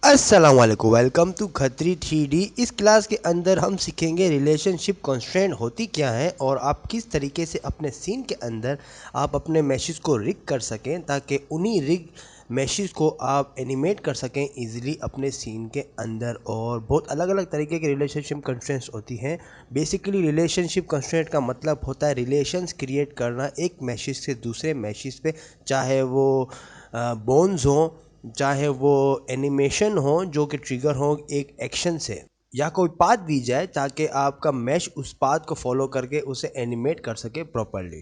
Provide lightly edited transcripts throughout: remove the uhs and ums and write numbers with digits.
अस्सलाम वालेकुम, welcome to Khatri 3D। इस क्लास के अंदर हम सीखेंगे रिलेशनशिप कंस्ट्रेंट होती क्या है और आप किस तरीके से अपने सीन के अंदर आप अपने मैसेज को रिग कर सकें ताकि उन्हीं रिग मैसेज को आप एनिमेट कर सकें इजीली अपने सीन के अंदर। और बहुत अलग अलग तरीके के रिलेशनशिप कंस्ट्रेंट्स होती हैं। बेसिकली रिलेशनशिप कंस्ट्रेंट का मतलब होता है रिलेशंस क्रिएट करना एक मैसेज से दूसरे मैसेज पे, चाहे वो बोन्स हो, चाहे वो एनिमेशन हो जो कि ट्रिगर हो एक एक्शन से, या कोई पाथ दी जाए ताकि आपका मैश उस पाथ को फॉलो करके उसे एनिमेट कर सके प्रॉपरली।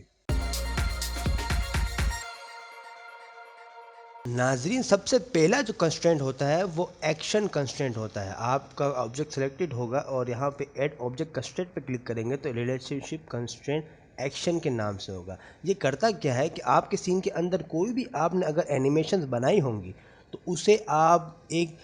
नाजरीन, सबसे पहला जो कंस्ट्रेंट होता है वो एक्शन कंस्ट्रेंट होता है। आपका ऑब्जेक्ट सेलेक्टेड होगा और यहाँ पे ऐड ऑब्जेक्ट कंस्ट्रेंट पे क्लिक करेंगे तो रिलेशनशिप कंस्ट्रेंट एक्शन के नाम से होगा। ये करता क्या है कि आपके सीन के अंदर कोई भी आपने अगर एनिमेशंस बनाई होंगी तो उसे आप एक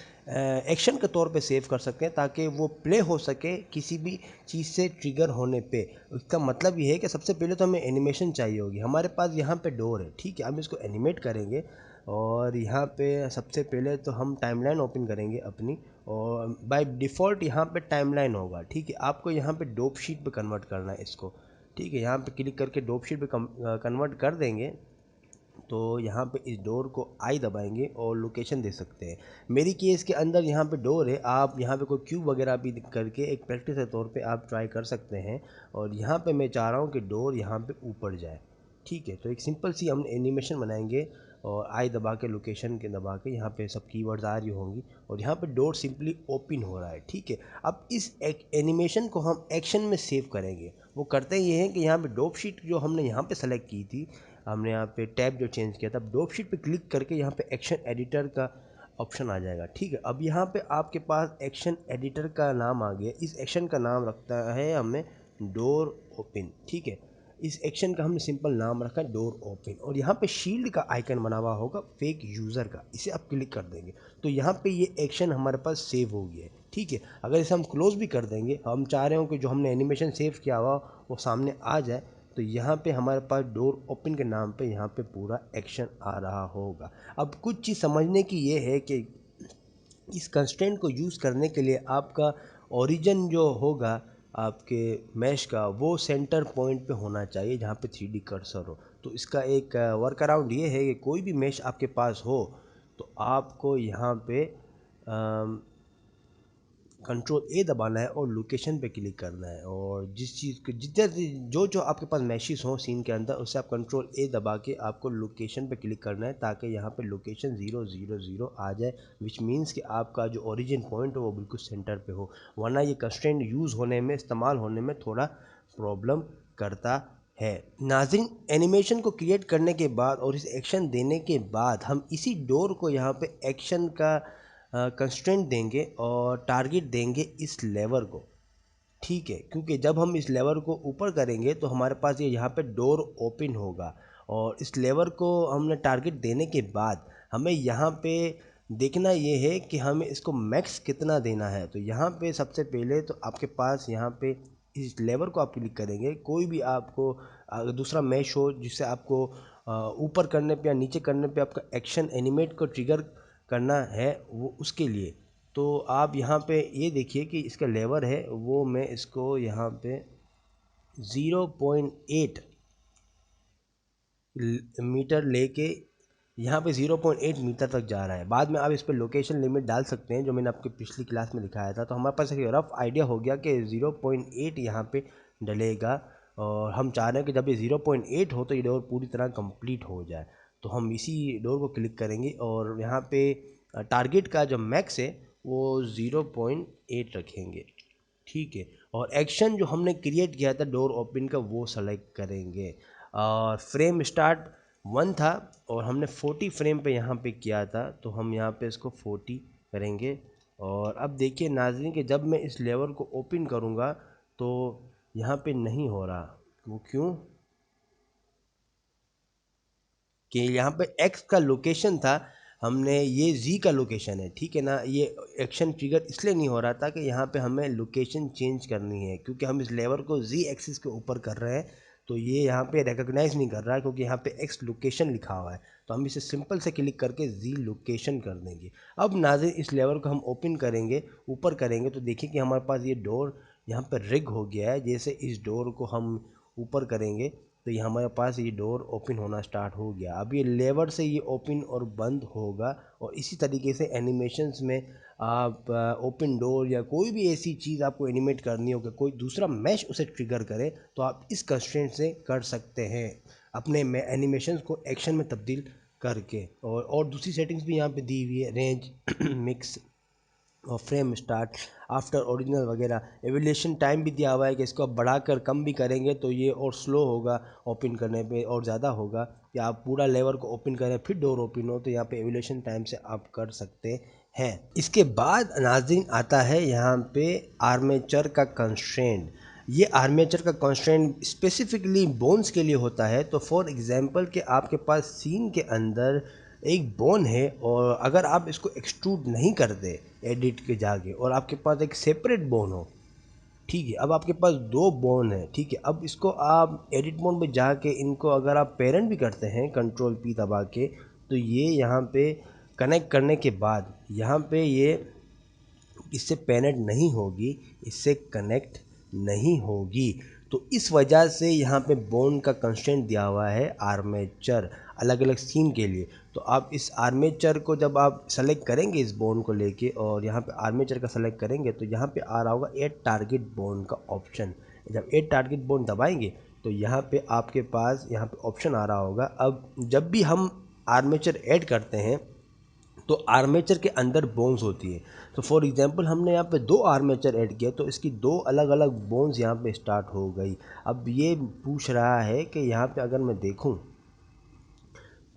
एक्शन के तौर पे सेव कर सकते हैं ताकि वो प्ले हो सके किसी भी चीज़ से ट्रिगर होने पे। इसका मतलब ये है कि सबसे पहले तो हमें एनिमेशन चाहिए होगी। हमारे पास यहाँ पे डोर है, ठीक है, हम इसको एनिमेट करेंगे और यहाँ पे सबसे पहले तो हम टाइमलाइन ओपन करेंगे अपनी, और बाय डिफ़ॉल्ट यहाँ पे टाइमलाइन होगा, ठीक है। आपको यहाँ पे डोप शीट पे कन्वर्ट करना है इसको, ठीक है। यहाँ पे क्लिक करके डोप शीट पे कन्वर्ट कर देंगे तो यहाँ पे इस डोर को आई दबाएंगे और लोकेशन दे सकते हैं। मेरी केस के अंदर यहाँ पे डोर है, आप यहाँ पे कोई क्यूब वगैरह भी करके एक प्रैक्टिस के तौर पे आप ट्राई कर सकते हैं। और यहाँ पे मैं चाह रहा हूँ कि डोर यहाँ पे ऊपर जाए, ठीक है। तो एक सिंपल सी हम एनिमेशन बनाएंगे और आई दबा के लोकेशन के दबा के यहाँ पे सब कीवर्ड्स आ रही होंगी और यहाँ पे डोर सिंपली ओपन हो रहा है, ठीक है। अब इस एनिमेशन को हम एक्शन में सेव करेंगे। वो करते ये हैं कि यहाँ पे डोप शीट जो हमने यहाँ पे सेलेक्ट की थी, हमने यहाँ पे टैब जो चेंज किया था, डॉप शीट पे क्लिक करके यहाँ पे एक्शन एडिटर का ऑप्शन आ जाएगा, ठीक है। अब यहाँ पे आपके पास एक्शन एडिटर का नाम आ गया। इस एक्शन का नाम रखता है हमने डोर ओपन, ठीक है। इस एक्शन का हमने सिंपल नाम रखा है डोर ओपन। और यहाँ पे शील्ड का आइकन बना हुआ होगा फेक यूज़र का, इसे आप क्लिक कर देंगे तो यहाँ पे ये एक्शन हमारे पास सेव हो गया है, ठीक है। अगर इसे हम क्लोज भी कर देंगे, हम चाह रहे हो कि जो हमने एनिमेशन सेव किया हुआ वो सामने आ जाए, तो यहाँ पे हमारे पास डोर ओपन के नाम पे यहाँ पे पूरा एक्शन आ रहा होगा। अब कुछ चीज़ समझने की ये है कि इस कंस्ट्रेंट को यूज़ करने के लिए आपका ओरिजिन जो होगा आपके मैश का, वो सेंटर पॉइंट पे होना चाहिए जहाँ पे 3D कर्सर हो। तो इसका एक वर्क अराउंड ये है कि कोई भी मैश आपके पास हो तो आपको यहाँ पे कंट्रोल ए दबाना है और लोकेशन पे क्लिक करना है। और जिस चीज़ को जितने जो जो आपके पास मैशेस हों सीन के अंदर, उससे आप कंट्रोल ए दबा के आपको लोकेशन पे क्लिक करना है ताकि यहाँ पे लोकेशन 000 आ जाए, विच मीन्स कि आपका जो ओरिजिन पॉइंट हो वो बिल्कुल सेंटर पे हो। वरना ये कंस्ट्रेंट यूज़ होने में, इस्तेमाल होने में थोड़ा प्रॉब्लम करता है। नाज़रीन, एनिमेशन को क्रिएट करने के बाद और इस एक्शन देने के बाद हम इसी डोर को यहाँ पे एक्शन का कंस्ट्रेंट देंगे और टारगेट देंगे इस लेवर को, ठीक है। क्योंकि जब हम इस लेवर को ऊपर करेंगे तो हमारे पास ये यहाँ पे डोर ओपन होगा। और इस लेवर को हमने टारगेट देने के बाद हमें यहाँ पे देखना ये है कि हमें इसको मैक्स कितना देना है। तो यहाँ पे सबसे पहले तो आपके पास यहाँ पे इस लेवर को आप क्लिक करेंगे, कोई भी आपको दूसरा मैश हो जिससे आपको ऊपर करने पे या नीचे करने पे आपका एक्शन एनिमेट को ट्रिगर करना है, वो उसके लिए तो आप यहाँ पे ये देखिए कि इसका लेवर है वो मैं इसको यहाँ पे 0.8 मीटर लेके यहाँ पे 0.8 मीटर तक जा रहा है। बाद में आप इस पर लोकेशन लिमिट डाल सकते हैं जो मैंने आपकी पिछली क्लास में दिखाया था। तो हमारे पास एक रफ आइडिया हो गया कि 0.8 यहाँ पे डलेगा। और हम चाह रहे हैं कि जब ये 0.8 हो तो ये डोर पूरी तरह कंप्लीट हो जाए। तो हम इसी डोर को क्लिक करेंगे और यहाँ पे टारगेट का जो मैक्स है वो 0.8 रखेंगे, ठीक है। और एक्शन जो हमने क्रिएट किया था डोर ओपन का वो सेलेक्ट करेंगे। और फ्रेम स्टार्ट 1 था और हमने 40 फ्रेम पे यहाँ पे किया था, तो हम यहाँ पे इसको 40 करेंगे। और अब देखिए नाज़रीन कि जब मैं इस लेवल को ओपन करूँगा तो यहाँ पे नहीं हो रहा। वो क्यों? कि यहाँ पे एक्स का लोकेशन था, हमने ये जी का लोकेशन है, ठीक है ना। ये एक्शन ट्रिगर इसलिए नहीं हो रहा था कि यहाँ पे हमें लोकेशन चेंज करनी है क्योंकि हम इस लेवर को जी एक्सिस के ऊपर कर रहे हैं। तो ये यहाँ पे रिकॉग्नाइज नहीं कर रहा है क्योंकि यहाँ पे एक्स लोकेशन लिखा हुआ है। तो हम इसे सिंपल से क्लिक करके जी लोकेशन कर देंगे। अब नाज़रीन इस लेवल को हम ओपन करेंगे, ऊपर करेंगे तो देखिए कि हमारे पास ये डोर यहाँ पर रिग हो गया है। जैसे इस डोर को हम ऊपर करेंगे तो ये हमारे पास ये डोर ओपन होना स्टार्ट हो गया। अब ये लेवर से ये ओपन और बंद होगा। और इसी तरीके से एनिमेशंस में आप ओपन डोर या कोई भी ऐसी चीज़ आपको एनिमेट करनी हो कि कोई दूसरा मैश उसे ट्रिगर करे तो आप इस कंस्ट्रेंट से कर सकते हैं अपने एनिमेशंस को एक्शन में तब्दील करके। और दूसरी सेटिंग्स भी यहाँ पे दी हुई है, रेंज मिक्स और फ्रेम स्टार्ट आफ्टर ओरिजिनल वगैरह। एवोल्यूशन टाइम भी दिया हुआ है कि इसको आप बढ़ाकर कम भी करेंगे तो ये और स्लो होगा ओपन करने पे और ज़्यादा होगा। या आप पूरा लेवर को ओपन करें फिर डोर ओपन हो तो यहाँ पे एवोल्यूशन टाइम से आप कर सकते हैं। इसके बाद नाज़रीन आता है यहाँ पे आर्मेचर का कंस्ट्रेंट। ये आर्मेचर का कंस्ट्रेंट स्पेसिफिकली बोन्स के लिए होता है। तो फॉर एग्जांपल कि आपके पास सीन के अंदर एक बोन है और अगर आप इसको एक्सट्रूड नहीं करते एडिट के जाके और आपके पास एक सेपरेट बोन हो, ठीक है, अब आपके पास दो बोन है, ठीक है, अब इसको आप एडिट मोड में जाके इनको अगर आप पेरेंट भी करते हैं कंट्रोल पी दबा के तो ये यहाँ पे कनेक्ट करने के बाद यहाँ पे ये इससे पेरेंट नहीं होगी, इससे कनेक्ट नहीं होगी। तो इस वजह से यहाँ पे बोन का कंस्ट्रेंट दिया हुआ है आर्मेचर अलग अलग सीन के लिए। तो आप इस आर्मेचर को जब आप सेलेक्ट करेंगे इस बोन को लेके और यहाँ पे आर्मेचर का सेलेक्ट करेंगे तो यहाँ पे आ रहा होगा ऐड टारगेट बोन का ऑप्शन। जब ऐड टारगेट बोन दबाएंगे तो यहाँ पे आपके पास यहाँ पे ऑप्शन आ रहा होगा। अब जब भी हम आर्मेचर ऐड करते हैं तो आर्मेचर के अंदर बोन्स होती है। तो फॉर एग्जांपल हमने यहाँ पे दो आर्मेचर ऐड किया तो इसकी दो अलग अलग बोन्स यहाँ पे स्टार्ट हो गई। अब ये पूछ रहा है कि यहाँ पे अगर मैं देखूँ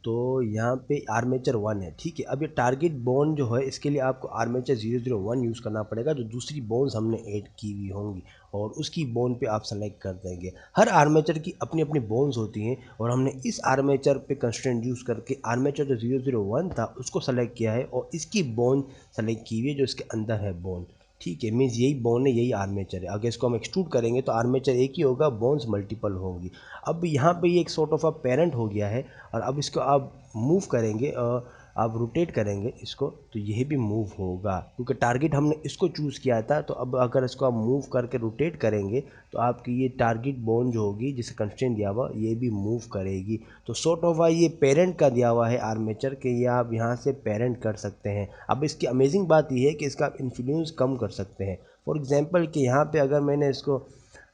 तो यहाँ पे आर्मेचर 1 है, ठीक है। अब ये टारगेट बोन जो है इसके लिए आपको आर्मेचर 001 यूज़ करना पड़ेगा जो दूसरी बोन्स हमने ऐड की हुई होंगी और उसकी बोन पे आप सेलेक्ट कर देंगे। हर आर्मेचर की अपनी अपनी बोन्स होती हैं और हमने इस आर्मेचर पे कंस्ट्रेंट यूज़ करके आर्मेचर जो 001 था उसको सेलेक्ट किया है और इसकी बोन सेलेक्ट की हुई है जो इसके अंदर है बोन, ठीक है। मीन्स यही बोन है, यही आर्मेचर है। अगर इसको हम एक्सट्रूड करेंगे तो आर्मेचर एक ही होगा, बोन्स मल्टीपल होंगी। अब यहाँ पे ये एक सॉर्ट ऑफ अ पेरेंट हो गया है और अब इसको आप मूव करेंगे और आप रोटेट करेंगे इसको तो यह भी मूव होगा क्योंकि टारगेट हमने इसको चूज़ किया था। तो अब अगर इसको आप मूव करके रोटेट करेंगे तो आपकी ये टारगेट बोन जो होगी जिसे कंस्ट्रेंट दिया हुआ ये भी मूव करेगी। तो सॉर्ट ऑफ ये पेरेंट का दिया हुआ है आर्मेचर के, ये आप यहाँ से पेरेंट कर सकते हैं। अब इसकी अमेजिंग बात यह है कि इसका आप इन्फ्लुएंस कम कर सकते हैं। फॉर एग्जांपल कि यहाँ पे अगर मैंने इसको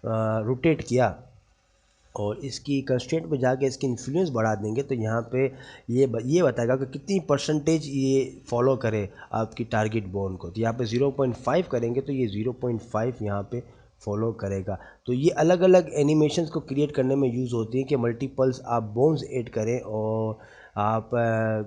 रोटेट किया और इसकी कंस्ट्रेंट पे जाके इसकी इन्फ्लुएंस बढ़ा देंगे तो यहाँ पे ये बताएगा कि कितनी परसेंटेज ये फॉलो करे आपकी टारगेट बोन को। तो यहाँ पे 0.5 करेंगे तो ये 0.5 यहाँ पे फॉलो करेगा। तो ये अलग अलग एनिमेशंस को क्रिएट करने में यूज़ होती है कि मल्टीपल्स आप बोन्स ऐड करें और आप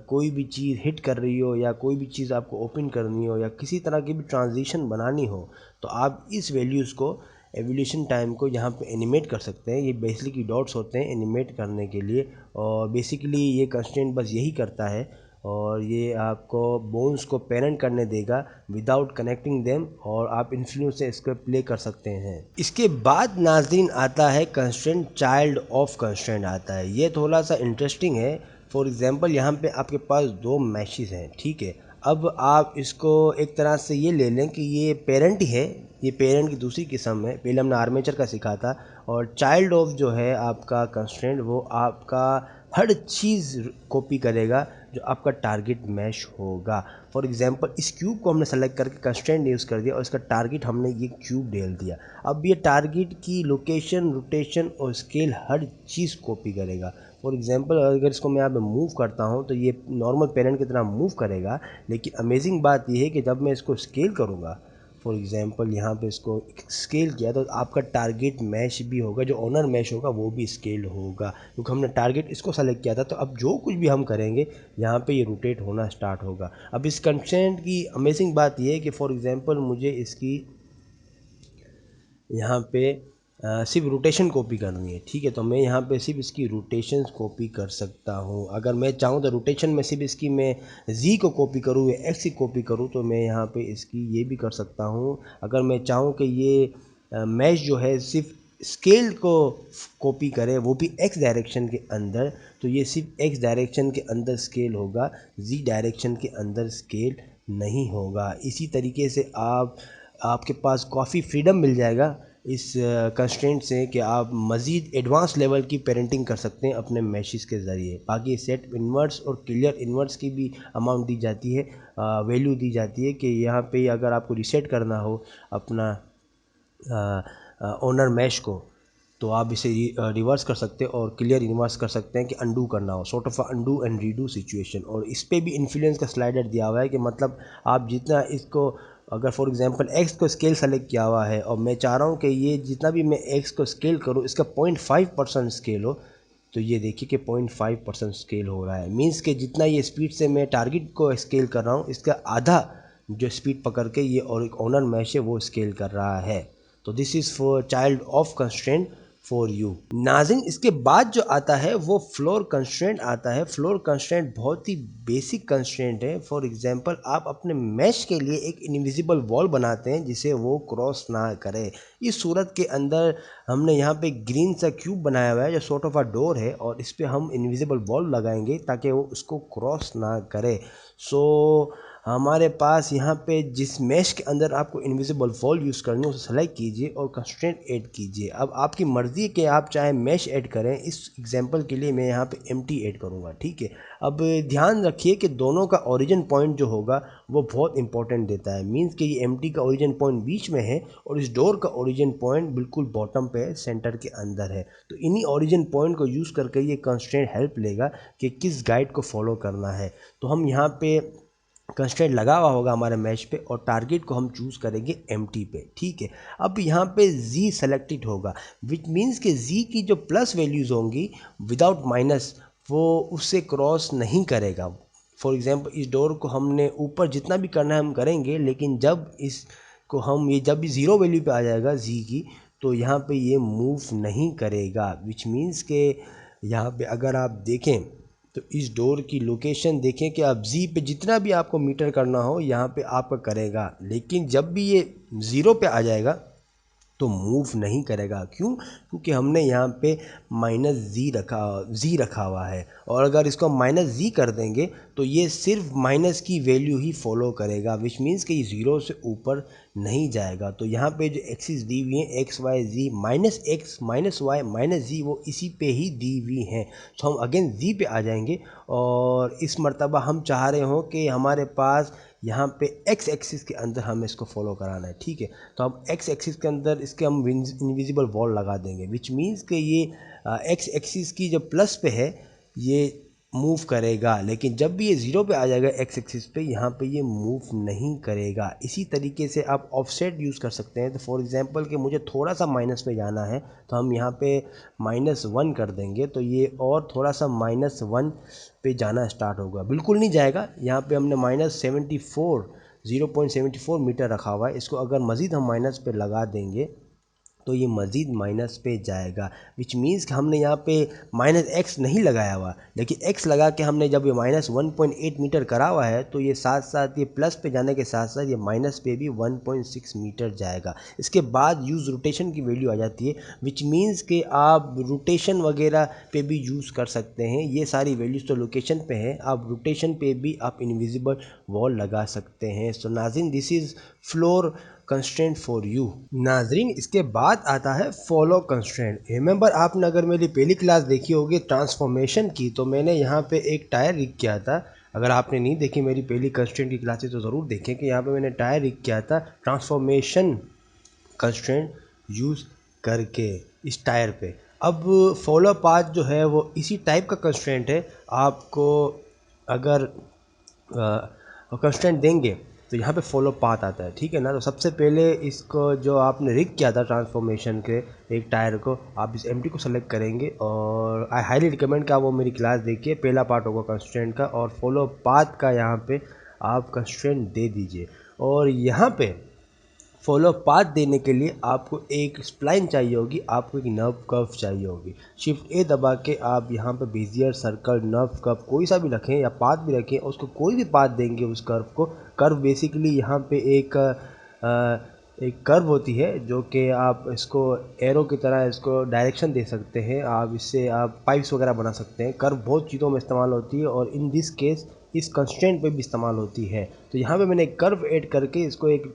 कोई भी चीज़ हिट कर रही हो या कोई भी चीज़ आपको ओपन करनी हो या किसी तरह की भी ट्रांजिशन बनानी हो तो आप इस वैल्यूज़ को एवोल्यूशन टाइम को यहाँ पे एनिमेट कर सकते हैं। ये बेसिकली डॉट्स होते हैं एनिमेट करने के लिए और बेसिकली ये कंस्ट्रेंट बस यही करता है और ये आपको बोन्स को पेरेंट करने देगा विदाउट कनेक्टिंग देम और आप इन्फ्लुएंस से इसको प्ले कर सकते हैं। इसके बाद नाज़रीन आता है कंस्ट्रेंट चाइल्ड ऑफ कंस्ट्रेंट आता है। ये थोड़ा सा इंटरेस्टिंग है। फॉर एग्जांपल यहाँ पे आपके पास दो मैशेस हैं, ठीक है। अब आप इसको एक तरह से ये ले लें कि ये पेरेंट ही है, ये पेरेंट की दूसरी किस्म है। पहले हमने आर्मेचर का सीखा था और चाइल्ड ऑफ जो है आपका कंस्ट्रेंट वो आपका हर चीज़ कॉपी करेगा जो आपका टारगेट मैश होगा। फॉर एग्जांपल इस क्यूब को हमने सेलेक्ट करके कंस्ट्रेंट यूज़ कर दिया और इसका टारगेट हमने ये क्यूब डाल दिया। अब ये टारगेट की लोकेशन, रोटेशन और स्केल हर चीज़ कॉपी करेगा। फॉर एग्जांपल अगर इसको मैं यहाँ पे मूव करता हूँ तो ये नॉर्मल पेरेंट की तरह मूव करेगा, लेकिन अमेजिंग बात ये है कि जब मैं इसको स्केल करूँगा, फॉर एग्जांपल यहाँ पे इसको स्केल किया तो आपका टारगेट मैश भी होगा, जो ऑनर मैश होगा वो भी स्केल होगा क्योंकि हमने टारगेट इसको सेलेक्ट किया था। तो अब जो कुछ भी हम करेंगे यहाँ पे ये रोटेट होना स्टार्ट होगा। अब इस कंस्ट्रेंट की अमेजिंग बात ये है कि फॉर एग्जांपल मुझे इसकी यहाँ पे सिर्फ रोटेशन कॉपी करनी है, ठीक है। तो मैं यहाँ पे सिर्फ इसकी रोटेशंस कॉपी कर सकता हूँ। अगर मैं चाहूँ तो रोटेशन में सिर्फ इसकी मैं जी को कॉपी करूँ या एक्स की कॉपी करूँ तो मैं यहाँ पे इसकी ये भी कर सकता हूँ। अगर मैं चाहूँ कि ये मैश जो है सिर्फ स्केल को कॉपी करें वो भी एक्स डायरेक्शन के अंदर, तो ये सिर्फ एक्स डायरेक्शन के अंदर स्केल होगा, जी डायरेक्शन के अंदर स्केल नहीं होगा। इसी तरीके से आपके पास काफ़ी फ्रीडम मिल जाएगा इस कंस्ट्रेंट से कि आप मज़ीद एडवांस लेवल की पेरेंटिंग कर सकते हैं अपने मैशेस के ज़रिए। बाकी सेट इन्वर्स और क्लियर इन्वर्स की भी अमाउंट दी जाती है, वैल्यू दी जाती है कि यहाँ पे अगर आपको रीसेट करना हो अपना ओनर मैश को, तो आप इसे रिवर्स कर सकते हैं और क्लियर इन्वर्स कर सकते हैं कि अंडू करना हो, sort of undo and redo situation. और इस पे भी इन्फ्लुएंस का स्लाइडर दिया हुआ है कि मतलब आप जितना इसको, अगर फॉर एग्जांपल एक्स को स्केल सेलेक्ट किया हुआ है और मैं चाह रहा हूँ कि ये जितना भी मैं एक्स को स्केल करूँ इसका 0.5% स्केल हो, तो ये देखिए कि 0.5% स्केल हो रहा है। मीन्स कि जितना ये स्पीड से मैं टारगेट को स्केल कर रहा हूँ इसका आधा जो स्पीड पकड़ के ये और एक ओनर मैश है वो स्केल कर रहा है। तो this is for child of constraint for you. नाज़रीन, इसके बाद जो आता है वो फ्लोर कंस्ट्रेंट आता है। फ्लोर कंस्ट्रेंट बहुत ही बेसिक कंस्ट्रेंट है। फॉर एग्जांपल आप अपने मैश के लिए एक इनविजिबल वॉल बनाते हैं जिसे वो क्रॉस ना करे। इस सूरत के अंदर हमने यहाँ पे ग्रीन सा क्यूब बनाया हुआ है जो सॉर्ट ऑफ अ डोर है और इस पर हम इनविजिबल वॉल लगाएंगे ताकि वो उसको क्रॉस ना करे। सो हमारे पास यहाँ पे जिस मैश के अंदर आपको इनविजिबल वॉल यूज़ करनी है उसे सेलेक्ट कीजिए और कंस्ट्रेंट ऐड कीजिए। अब आपकी मर्ज़ी कि आप चाहे मैश ऐड करें। इस एग्जांपल के लिए मैं यहाँ पे एम्प्टी ऐड करूँगा, ठीक है। अब ध्यान रखिए कि दोनों का ओरिजिन पॉइंट जो होगा वो बहुत इंपॉर्टेंट देता है। मीन्स कि ये एम्प्टी का ओरिजिन पॉइंट बीच में है और इस डोर का ओरिजिन पॉइंट बिल्कुल बॉटम पे है, सेंटर के अंदर है। तो इन्हीं ओरिजिन पॉइंट को यूज़ करके ये कंस्ट्रेंट हेल्प लेगा कि किस गाइड को फॉलो करना है। तो हम यहाँ पे कंस्ट्रेंट लगा हुआ होगा हमारे मैच पे और टारगेट को हम चूज़ करेंगे एम्प्टी पे, ठीक है। अब यहाँ पे जी सेलेक्टेड होगा, विच मीन्स कि जी की जो प्लस वैल्यूज़ होंगी विदाउट माइनस वो उससे क्रॉस नहीं करेगा। फॉर एग्जांपल इस डोर को हमने ऊपर जितना भी करना है हम करेंगे, लेकिन जब इसको हम ये जब भी ज़ीरो वैल्यू पे आ जाएगा जी की, तो यहाँ पे ये मूव नहीं करेगा। विच मीन्स के यहाँ पे अगर आप देखें तो इस डोर की लोकेशन देखें कि आप जी पे जितना भी आपको मीटर करना हो यहाँ पे आपका करेगा, लेकिन जब भी ये ज़ीरो पे आ जाएगा तो मूव नहीं करेगा। क्यों? क्योंकि हमने यहाँ पे माइनस जी रखा हुआ है और अगर इसको माइनस जी कर देंगे तो ये सिर्फ माइनस की वैल्यू ही फॉलो करेगा, विच मीन्स कि ये ज़ीरो से ऊपर नहीं जाएगा। तो यहाँ पे जो एक्सिस दी हुई हैं x y z minus x minus y minus z वो इसी पे ही दी हुई हैं। तो हम अगेन जी पे आ जाएंगे और इस मर्तबा हम चाह रहे हो कि हमारे पास यहाँ पे एक्स एक्सिस के अंदर हमें इसको फॉलो कराना है, ठीक है। तो हम एक्स एक्सिस के अंदर इसके हम इनविजिबल वॉल लगा देंगे, विच मीन्स कि ये एक्स एक्सिस की जो प्लस पे है ये मूव करेगा, लेकिन जब भी ये ज़ीरो पे आ जाएगा एक्स एक्सिस पे यहाँ पे ये मूव नहीं करेगा। इसी तरीके से आप ऑफसेट यूज़ कर सकते हैं। तो फॉर एग्जांपल कि मुझे थोड़ा सा माइनस पे जाना है तो हम यहाँ पे -1 कर देंगे तो ये और थोड़ा सा -1 पे जाना स्टार्ट होगा। बिल्कुल नहीं जाएगा, यहाँ पे हमने -74 0.74 मीटर रखा हुआ है। इसको अगर मज़ीद हम माइनस पे लगा देंगे तो ये मज़ीद माइनस पे जाएगा, विच मीन्स कि हमने यहाँ पे -x नहीं लगाया हुआ, लेकिन x लगा के हमने जब ये -1.8 मीटर करा हुआ है तो ये साथ साथ ये प्लस पे जाने के साथ साथ ये माइनस पे भी 1.6 मीटर जाएगा। इसके बाद यूज़ रोटेशन की वैल्यू आ जाती है, विच मीन्स कि आप रोटेशन वगैरह पे भी यूज़ कर सकते हैं। ये सारी वैल्यूज़ तो लोकेशन पे है, आप रोटेशन पे भी आप इनविजिबल वॉल लगा सकते हैं। सो नाज़रीन, this is floor constraint for you. नाजरीन, इसके बाद आता है फॉलो कंस्ट्रेंट। रिमेंबर, आपने अगर मेरी पहली क्लास देखी होगी ट्रांसफॉर्मेशन की, तो मैंने यहाँ पे एक टायर रिग किया था। अगर आपने नहीं देखी मेरी पहली कंस्ट्रेंट की क्लासेस तो ज़रूर देखें कि यहाँ पे मैंने टायर रिग किया था ट्रांसफॉर्मेशन कंस्ट्रेंट यूज़ करके इस टायर पे। अब फॉलो पाथ जो है वो इसी टाइप का कंस्ट्रेंट है। आपको अगर कंस्ट्रेंट देंगे तो यहाँ पे फॉलो पाथ आता है, ठीक है ना। तो सबसे पहले इसको जो आपने रिग किया था ट्रांसफॉर्मेशन के एक टायर को, आप इस एम्प्टी को सेलेक्ट करेंगे और आई हाईली रिकमेंड कि आप वो मेरी क्लास देखिए। पहला पार्ट होगा कंस्ट्रेंट का और फॉलो पाथ का यहाँ पे आप कंस्ट्रेंट दे दीजिए। और यहाँ पे फॉलो पाथ देने के लिए आपको एक स्प्लाइन चाहिए होगी, आपको एक नर्व कर्व चाहिए होगी। शिफ्ट ए दबा के आप यहाँ पे बेजियर सर्कल नर्व कर्व कोई सा भी रखें या पाथ भी रखें, उसको कोई भी पाथ देंगे उस कर्व को। कर्व बेसिकली यहाँ पे एक एक कर्व होती है जो कि आप इसको एरो की तरह इसको डायरेक्शन दे सकते हैं, आप इससे आप पाइप्स वगैरह बना सकते हैं। कर्व बहुत चीज़ों में इस्तेमाल होती है और इन दिस केस इस कंस्ट्रेंट पे भी इस्तेमाल होती है। तो यहाँ पे मैंने एक कर्व ऐड करके इसको एक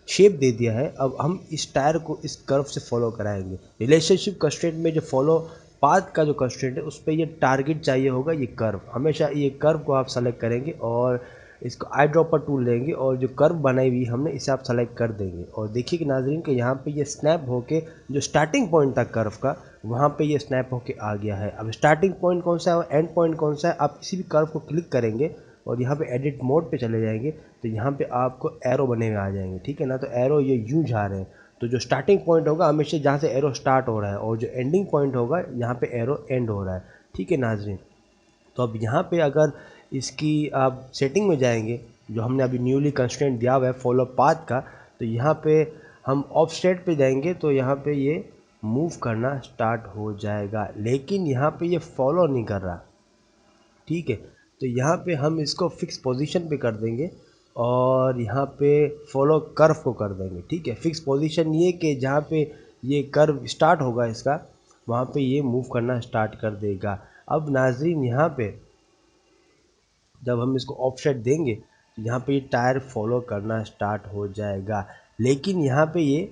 शेप दे दिया है। अब हम इस टायर को इस कर्व से फॉलो कराएंगे। रिलेशनशिप कंस्ट्रेंट में जो फॉलो पाथ का जो कंस्ट्रेंट है उस पर ये टारगेट चाहिए होगा, ये कर्व। हमेशा ये कर्व को आप सेलेक्ट करेंगे और इसको आई ड्रॉपर टूल लेंगे और जो कर्व बनाई हुई हमने इसे आप सेलेक्ट कर देंगे। और देखिए कि नाजरीन के यहाँ पे ये स्नैप होके जो स्टार्टिंग पॉइंट था कर्व का, वहाँ पे ये स्नैप होके आ गया है। अब स्टार्टिंग पॉइंट कौन सा है और एंड पॉइंट कौन सा है, आप किसी भी कर्व को क्लिक करेंगे और यहाँ पे एडिट मोड पे चले जाएंगे तो यहाँ पे आपको एरो बने हुए आ जाएंगे, ठीक है ना। तो एरो ये यूँ जा रहे हैं, तो जो स्टार्टिंग पॉइंट होगा हमेशा जहाँ से एरो स्टार्ट हो रहा है और जो एंडिंग पॉइंट होगा यहाँ पे एरो एंड हो रहा है, ठीक है नाजरीन। तो अब यहाँ पे अगर इसकी आप सेटिंग में जाएंगे, जो हमने अभी न्यूली कंस्ट्रेंट दिया हुआ है फॉलो पाथ का, तो यहाँ पे हम ऑफसेट पे जाएंगे तो यहाँ पे ये मूव करना स्टार्ट हो जाएगा, लेकिन यहाँ पे ये फॉलो नहीं कर रहा, ठीक है। तो यहाँ पे हम इसको फिक्स पोजीशन पे कर देंगे और यहाँ पे फॉलो कर्व को कर देंगे, ठीक है। फिक्स पोजीशन ये कि जहाँ पे ये कर्व स्टार्ट होगा इसका, वहाँ पे ये मूव करना स्टार्ट कर देगा। अब नाजरीन यहाँ पे जब हम इसको ऑफसेट देंगे तो यहाँ पे ये टायर फॉलो करना स्टार्ट हो जाएगा, लेकिन यहाँ पे ये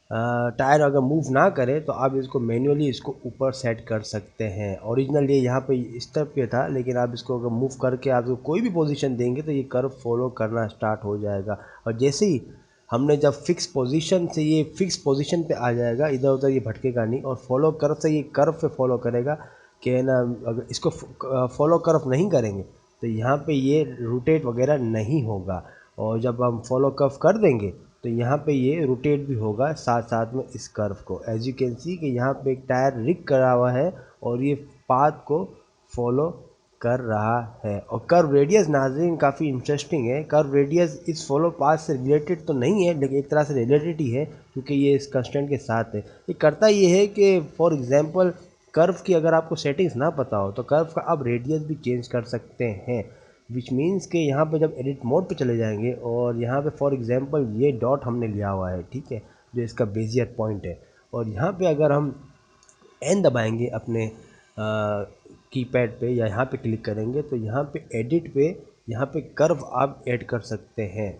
टायर अगर मूव ना करे तो आप इसको मैन्युअली इसको ऊपर सेट कर सकते हैं। ओरिजिनल ये यहाँ पे इस तरफ पे था, लेकिन आप इसको अगर मूव करके आप इसको कोई भी पोजीशन देंगे तो ये कर्व फॉलो करना स्टार्ट हो जाएगा। और जैसे ही हमने जब फिक्स पोजीशन से ये फिक्स पोजीशन पे आ जाएगा, इधर उधर ये भटकेगा नहीं और फॉलो कर्व से ये कर्व पे फॉलो करेगा कि ना। अगर इसको फॉलो कर्व नहीं करेंगे तो यहाँ पे ये रोटेट वगैरह नहीं होगा, और जब हम फॉलो कर्व कर देंगे तो यहाँ पे ये रोटेट भी होगा साथ साथ में इस कर्व को। एज यू कैन सी कि यहाँ पे एक टायर रिग करा हुआ है और ये पाथ को फॉलो कर रहा है। और कर्व रेडियस नाजरीन काफ़ी इंटरेस्टिंग है। कर्व रेडियस इस फॉलो पाथ से रिलेटेड तो नहीं है, लेकिन एक तरह से रिलेटेड ही है क्योंकि ये इस कंस्टेंट के साथ है। ये करता ये है कि फॉर एग्जांपल कर्व की अगर आपको सेटिंग्स ना पता हो तो कर्व का आप रेडियस भी चेंज कर सकते हैं, विच मीन्स के यहाँ पे जब एडिट मोड पे चले जाएंगे और यहाँ पे फॉर एग्जांपल ये डॉट हमने लिया हुआ है, ठीक है, जो इसका बेजियर पॉइंट है, और यहाँ पे अगर हम एन दबाएंगे अपने कीपैड पे या यहाँ पे क्लिक करेंगे तो यहाँ पे एडिट पे यहाँ पे कर्व आप ऐड कर सकते हैं।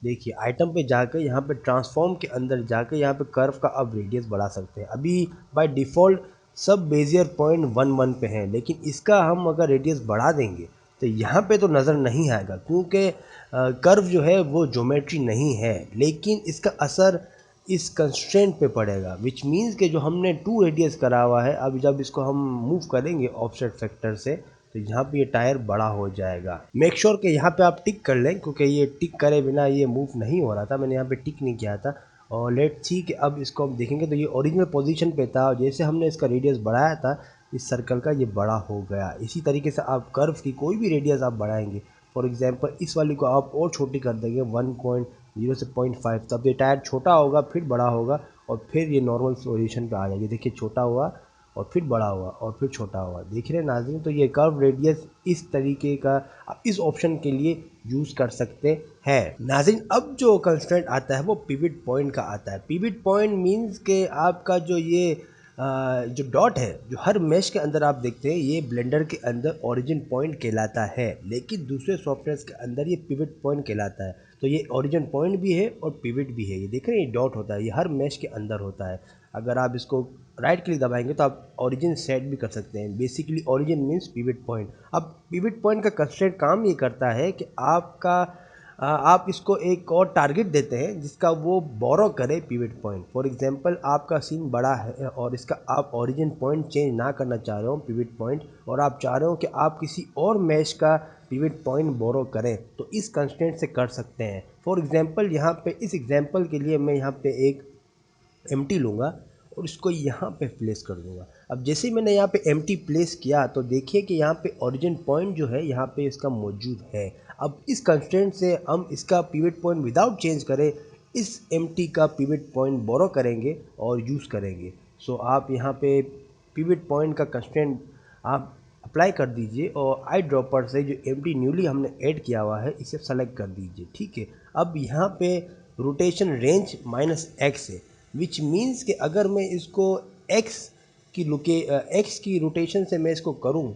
देखिए आइटम पे जाकर यहाँ पे ट्रांसफॉर्म के अंदर जाकर यहाँ पे कर्व का अब रेडियस बढ़ा सकते हैं। अभी बाय डिफ़ॉल्ट सब बेजियर पॉइंट 1 1 पे हैं, लेकिन इसका हम अगर रेडियस बढ़ा देंगे तो यहाँ पे तो नज़र नहीं आएगा क्योंकि कर्व जो है वो ज्योमेट्री नहीं है, लेकिन इसका असर इस कंस्ट्रेंट पे पड़ेगा, विच मीन्स के जो हमने 2 रेडियस करा हुआ है, अब जब इसको हम मूव करेंगे ऑफसेट फैक्टर से तो यहाँ पे ये टायर बड़ा हो जाएगा। मेक श्योर कि यहाँ पे आप टिक कर लें क्योंकि ये टिक करे बिना ये मूव नहीं हो रहा था, मैंने यहाँ पे टिक नहीं किया था। और लेट्स सी कि अब इसको हम देखेंगे तो ये ओरिजिनल पोजीशन पे था और जैसे हमने इसका रेडियस बढ़ाया था इस सर्कल का, ये बड़ा हो गया। इसी तरीके से आप कर्व की कोई भी रेडियस आप बढ़ाएंगे, फॉर एग्जांपल इस वाली को आप और छोटी कर देंगे 1.0 से 0.5, तब ये टायर छोटा होगा फिर बड़ा होगा और फिर ये नॉर्मल पोजीशन पे आ जाएगी। देखिए छोटा हुआ और फिर बड़ा हुआ और फिर छोटा हुआ, देख रहे हैं नाज़रीन। तो ये कर्व रेडियस इस तरीके का आप इस ऑप्शन के लिए यूज़ कर सकते हैं नाज़रीन। अब जो कंस्ट्रेंट आता है वो पिवट पॉइंट का आता है। पिवट पॉइंट मींस के आपका जो ये जो डॉट है जो हर मैश के अंदर आप देखते हैं, ये ब्लेंडर के अंदर ओरिजिन पॉइंट कहलाता है, लेकिन दूसरे सॉफ्टवेयर के अंदर ये पिवट पॉइंट कहलाता है। तो ये ओरिजिन पॉइंट भी है और पिवट भी है। ये देख रहे हैं ये डॉट होता है, ये हर मैश के अंदर होता है। अगर आप इसको राइट क्लिक दबाएंगे तो आप ओरिजिन सेट भी कर सकते हैं। Basically origin means pivot point. अब पिवट पॉइंट का कंस्ट्रेंट काम ये करता है कि आप इसको एक और टारगेट देते हैं जिसका वो बोरो करे पिवट पॉइंट। फॉर एग्जांपल आपका सीन बड़ा है और इसका आप ओरिजिन पॉइंट चेंज ना करना चाह रहे हो पिवट पॉइंट, और आप चाह रहे हो कि आप किसी और मैश का पिवट पॉइंट बोरो करें, तो इस कंस्ट्रेंट से कर सकते हैं। फॉर एग्जांपल यहाँ पे इस एग्जांपल के लिए मैं यहाँ पे एक एम्प्टी लूँगा और इसको यहाँ पे प्लेस कर दूँगा। अब जैसे ही मैंने यहाँ पे एम्प्टी प्लेस किया तो देखिए कि यहाँ पे ओरिजिन पॉइंट जो है यहाँ पे इसका मौजूद है। अब इस कंस्ट्रेंट से हम इसका पिवट पॉइंट विदाउट चेंज करें इस एम्प्टी का पिवट पॉइंट बोरो करेंगे और यूज़ करेंगे। सो आप यहाँ पे पिवट पॉइंट का कंस्ट्रेंट आप अप्लाई कर दीजिए और आई ड्रॉपर से जो एम्प्टी न्यूली हमने ऐड किया हुआ है इसे सेलेक्ट कर दीजिए। ठीक है, अब यहाँ पे रोटेशन रेंज -x है, विच मीन्स कि अगर मैं इसको x की रोटेशन से मैं इसको करूँ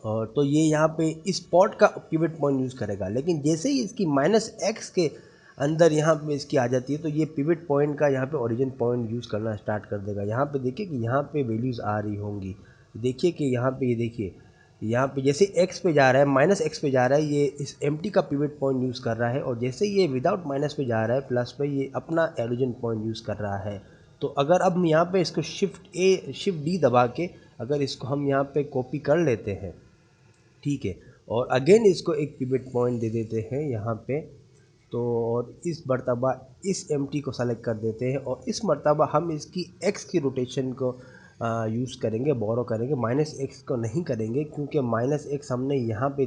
और तो ये यहाँ पे इस पॉट का पिवट पॉइंट यूज़ करेगा। लेकिन जैसे ही इसकी -x के अंदर यहाँ पे इसकी आ जाती है तो ये पिवट पॉइंट का यहाँ पे ओरिजिन पॉइंट यूज़ करना स्टार्ट कर देगा। यहाँ पे देखिए कि यहाँ पे वैल्यूज़ आ रही होंगी, देखिए कि यहाँ पे ये देखिए यहाँ पे जैसे x पे जा रहा है -x पे जा रहा है, ये इस एम्प्टी का पिवट पॉइंट यूज़ कर रहा है, और जैसे ये विदाउट माइनस पे जा रहा है प्लस पे, ये अपना ओरिजिन पॉइंट यूज़ कर रहा है। तो अगर अब हम यहाँ पे इसको शिफ्ट D दबा के अगर इसको हम यहाँ पे कॉपी कर लेते हैं, ठीक है, और अगेन इसको एक पिवट पॉइंट दे देते हैं यहाँ पे, तो और इस मर्तबा इस एम्प्टी को सेलेक्ट कर देते हैं और इस मर्तबा हम इसकी x की रोटेशन को यूज़ करेंगे, बोरो करेंगे, -x को नहीं करेंगे क्योंकि -x हमने यहाँ पे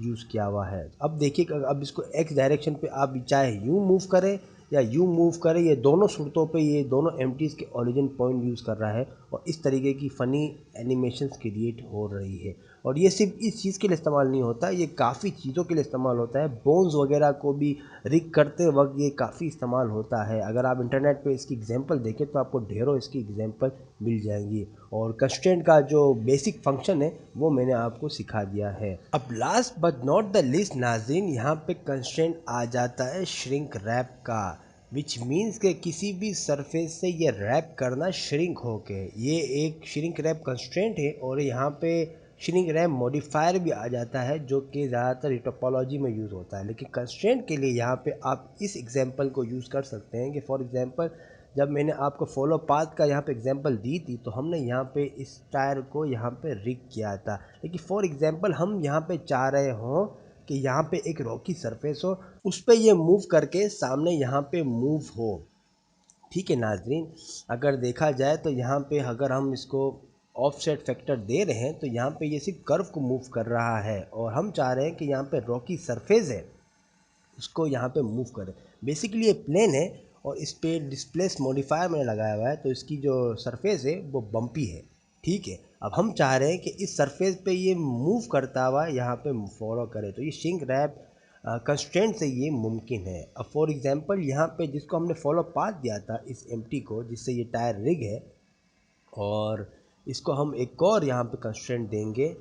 यूज़ किया हुआ है। अब देखिए कि अब इसको x डायरेक्शन पे आप चाहे यूँ मूव करें या यूँ मूव करें, ये दोनों सूरतों पे ये दोनों एम्प्टीज़ के ओरिजिन पॉइंट यूज़ कर रहा है और इस तरीके की फ़नी एनिमेशंस क्रिएट हो रही है। और ये सिर्फ इस चीज़ के लिए इस्तेमाल नहीं होता, ये काफ़ी चीज़ों के लिए इस्तेमाल होता है। बोन्स वगैरह को भी रिग करते वक्त ये काफ़ी इस्तेमाल होता है। अगर आप इंटरनेट पे इसकी एग्जांपल देखें तो आपको ढेरों इसकी एग्जांपल मिल जाएंगी। और कंस्ट्रेंट का जो बेसिक फंक्शन है वो मैंने आपको सिखा दिया है। अब last but not the least नाज़रीन, यहाँ पे कंस्ट्रेंट आ जाता है श्रिंक रैप का, विच मीन्स के किसी भी सरफेस से ये रैप करना श्रिंक होके, ये एक श्रिंक रैप कंस्ट्रेंट है। और यहाँ पे श्रिंक रैप मॉडिफायर भी आ जाता है जो कि ज़्यादातर टोपोलॉजी में यूज़ होता है, लेकिन कंस्ट्रेंट के लिए यहाँ पे आप इस एग्जांपल को यूज़ कर सकते हैं कि फॉर एग्जांपल जब मैंने आपको फॉलो पाथ का यहाँ पे एग्जांपल दी थी तो हमने यहाँ पे इस टायर को यहाँ पे रिग किया था। लेकिन फॉर एग्जांपल हम यहाँ पे चाह रहे हों कि यहाँ पे एक रॉकी सरफेस हो, उस पर ये मूव करके सामने यहाँ पे मूव हो। ठीक है नाजरीन, अगर देखा जाए तो यहाँ पे अगर हम इसको ऑफसेट फैक्टर दे रहे हैं तो यहाँ पे ये सिर्फ कर्व को मूव कर रहा है और हम चाह रहे हैं कि यहाँ पे रॉकी सरफेस है उसको यहाँ पे मूव करें। बेसिकली ये प्लेन है और इस पे डिस्प्लेस मॉडिफायर मैंने लगाया हुआ है तो इसकी जो सरफेस है वो बम्पी है। ठीक है, अब हम चाह रहे हैं कि इस सरफेस पे ये मूव करता हुआ यहाँ पे फॉलो करे, तो ये श्रिंक रैप कंस्ट्रेंट से ये मुमकिन है। अब फॉर एग्जांपल यहाँ पे जिसको हमने फॉलो पाथ दिया था इस एम्प्टी को, जिससे ये टायर रिग है, और इसको हम एक और यहाँ पे कंस्ट्रेंट देंगे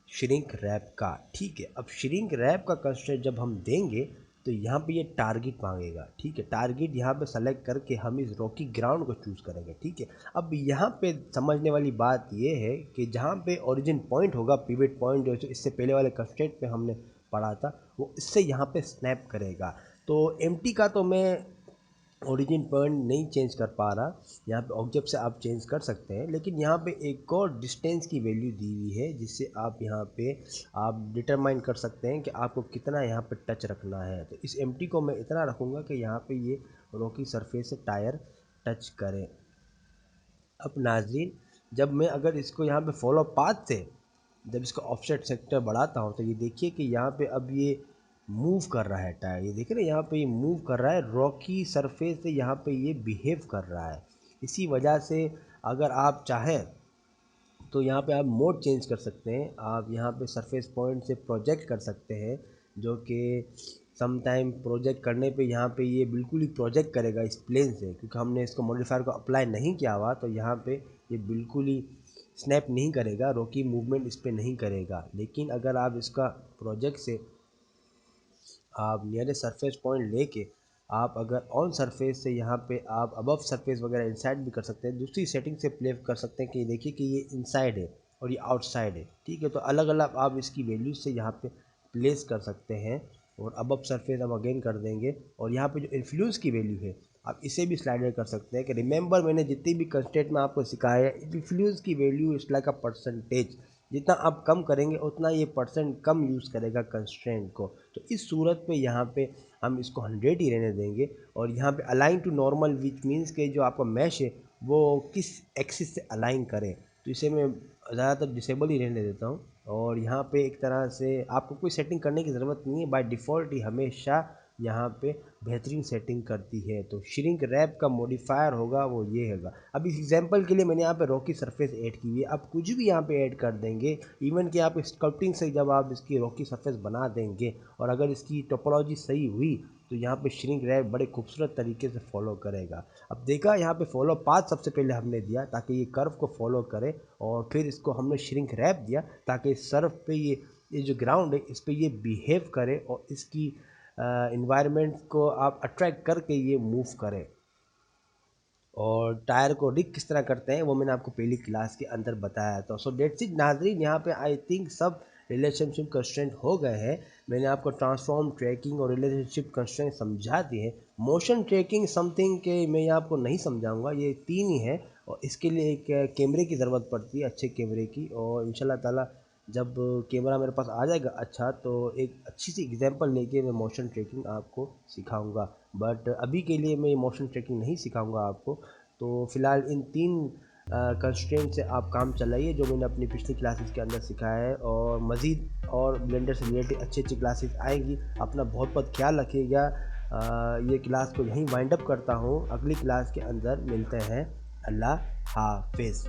श्रिंक रैप का। ठीक है, अब श्रिंक रैप का कंस्ट्रेंट जब हम देंगे तो यहाँ पे ये टारगेट मांगेगा। ठीक है, टारगेट यहाँ पे सेलेक्ट करके हम इस रॉकी ग्राउंड को चूज़ करेंगे। ठीक है, अब यहाँ पे समझने वाली बात ये है कि जहाँ पे ओरिजिन पॉइंट होगा, पिवट पॉइंट जो इससे पहले वाले कंस्ट्रेंट पे हमने पढ़ा था, वो इससे यहाँ पे स्नैप करेगा। तो एम्प्टी का तो मैं ओरिजिन पॉइंट नहीं चेंज कर पा रहा, यहाँ पे ऑब्जेक्ट से आप चेंज कर सकते हैं, लेकिन यहाँ पे एक और डिस्टेंस की वैल्यू दी हुई है जिससे आप यहाँ पे आप डिटरमाइन कर सकते हैं कि आपको कितना यहाँ पे टच रखना है। तो इस एम्प्टी को मैं इतना रखूँगा कि यहाँ पे ये रॉकी सरफेस से टायर टच करें। अब नाज़रीन, जब मैं अगर इसको यहाँ पे फॉलो पाथ से जब इसको ऑफसेट सेक्टर बढ़ाता हूँ तो ये देखिए कि यहाँ पे अब ये मूव कर रहा है टायर, ये देखिए ना यहाँ पे ये मूव कर रहा है, रॉकी सरफेस से यहाँ पे ये बिहेव कर रहा है। इसी वजह से अगर आप चाहें तो यहाँ पे आप मोड चेंज कर सकते हैं, आप यहाँ पे सरफेस पॉइंट से प्रोजेक्ट कर सकते हैं, जो कि सम टाइम प्रोजेक्ट करने पे यहाँ पे ये बिल्कुल ही प्रोजेक्ट करेगा इस प्लेन से, क्योंकि हमने इसको मॉडिफायर को अप्लाई नहीं किया हुआ, तो यहाँ पे ये बिल्कुल ही स्नैप नहीं करेगा, रॉकी मूवमेंट इस पर नहीं करेगा। लेकिन अगर आप इसका प्रोजेक्ट से आप नियरेस्ट सरफेस पॉइंट लेके आप अगर ऑन सरफेस से यहाँ पे आप अबव सरफेस वगैरह इनसाइड भी कर सकते हैं, दूसरी सेटिंग से प्ले कर सकते हैं कि देखिए कि ये इनसाइड है और ये आउटसाइड है। ठीक है, तो अलग अलग आप इसकी वैल्यूज से यहाँ पे प्लेस कर सकते हैं और अबव सरफेस हम अगेन कर देंगे, और यहाँ पे जो इन्फ्लुएंस की वैल्यू है आप इसे भी स्लाइडर कर सकते हैं कि रिमेंबर मैंने जितनी भी कंस्ट्रेंट में आपको सिखाया है, इन्फ्लुएंस की value is like a percentage, जितना आप कम करेंगे उतना ये परसेंट कम यूज़ करेगा कंस्ट्रेंट को। तो इस सूरत पे यहाँ पे हम इसको 100 ही रहने देंगे, और यहाँ पे align to normal which means के जो आपका मैश है वो किस एक्सिस से अलाइन करें, तो इसे मैं ज़्यादातर डिसेबल ही रहने देता हूँ। और यहाँ पे एक तरह से आपको कोई सेटिंग करने की ज़रूरत नहीं है, बाय डिफ़ॉल्ट ही हमेशा यहाँ पे बेहतरीन सेटिंग करती है। तो श्रिंक रैप का मॉडिफायर होगा वो ये होगा। अब इस एग्जांपल के लिए मैंने यहाँ पे रॉकी सरफेस ऐड की हुई है। आप कुछ भी यहाँ पे ऐड कर देंगे, इवन कि आप स्कल्पटिंग से जब आप इसकी रॉकी सरफेस बना देंगे और अगर इसकी टोपोलॉजी सही हुई तो यहाँ पे श्रिंक रैप बड़े खूबसूरत तरीके से फॉलो करेगा। अब देखा यहाँ पे फॉलो पाथ सबसे पहले हमने दिया ताकि ये कर्व को फॉलो करे, और फिर इसको हमने श्रिंक रैप दिया ताकि इस सर्फ पे ये जो ग्राउंड है इस पे ये बिहेव करे और इसकी इन्वायरमेंट को आप अट्रैक्ट करके ये मूव करे। और टायर को रिग किस तरह करते हैं वो मैंने आपको पहली क्लास के अंदर बताया था। सो डेट्स इट नाजरीन, यहाँ पे आई थिंक सब रिलेशनशिप कंस्ट्रेंट हो गए हैं। मैंने आपको ट्रांसफॉर्म, ट्रैकिंग और रिलेशनशिप कंस्ट्रेंट समझा दिए हैं। मोशन ट्रैकिंग समथिंग के मैं यहाँ आपको नहीं समझाऊंगा, ये 3 ही है और इसके लिए एक कैमरे की ज़रूरत पड़ती है, अच्छे कैमरे की। और इंशाल्लाह ताला जब कैमरा मेरे पास आ जाएगा अच्छा तो एक अच्छी सी एग्जांपल लेके मैं मोशन ट्रैकिंग आपको सिखाऊंगा। बट अभी के लिए मैं मोशन ट्रैकिंग नहीं सिखाऊंगा आपको। तो फ़िलहाल इन 3 कंस्ट्रेंट से आप काम चलाइए जो मैंने अपनी पिछली क्लासेस के अंदर सिखाया है, और मज़ीद और ब्लेंडर से रिलेटेड अच्छी अच्छी क्लासेस आएंगी। अपना बहुत बहुत ख्याल रखिएगा। ये क्लास को यहीं वाइंड अप करता हूँ, अगली क्लास के अंदर मिलते हैं। अल्लाह हाफिज़।